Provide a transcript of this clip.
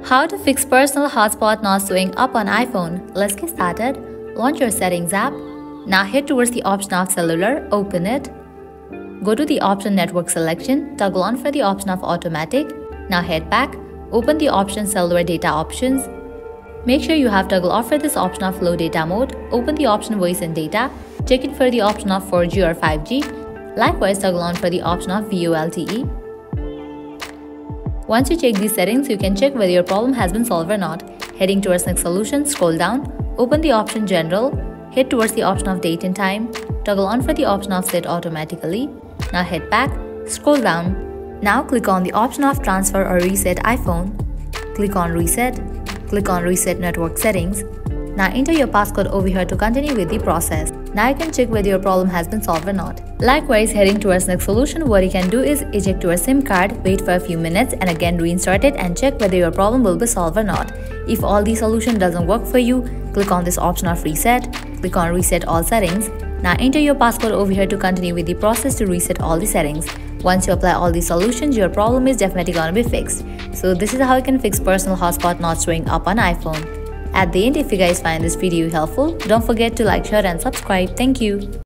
How to fix Personal Hotspot not showing up on iPhone. Let's get started. Launch your Settings app. Now head towards the option of Cellular, open it. Go to the option Network selection, toggle on for the option of Automatic. Now head back, open the option Cellular Data Options. Make sure you have toggle off for this option of Low Data Mode, open the option Voice and Data, check it for the option of 4G or 5G. Likewise, toggle on for the option of VoLTE. Once you check these settings, you can check whether your problem has been solved or not. Heading towards Next Solution, scroll down, open the option General, head towards the option of Date and Time, toggle on for the option of Set Automatically. Now head back, scroll down. Now click on the option of Transfer or Reset iPhone. Click on Reset, click on Reset Network Settings. Now enter your passcode over here to continue with the process. Now you can check whether your problem has been solved or not. Likewise, heading towards Next Solution, what you can do is eject your SIM card, wait for a few minutes and again reinsert it and check whether your problem will be solved or not. If all the solution doesn't work for you, click on this option of Reset, click on Reset All Settings. Now enter your passcode over here to continue with the process to reset all the settings. Once you apply all these solutions, your problem is definitely gonna be fixed. So this is how you can fix Personal Hotspot not showing up on iPhone. At the end, if you guys find this video helpful, don't forget to like, share and subscribe. Thank you.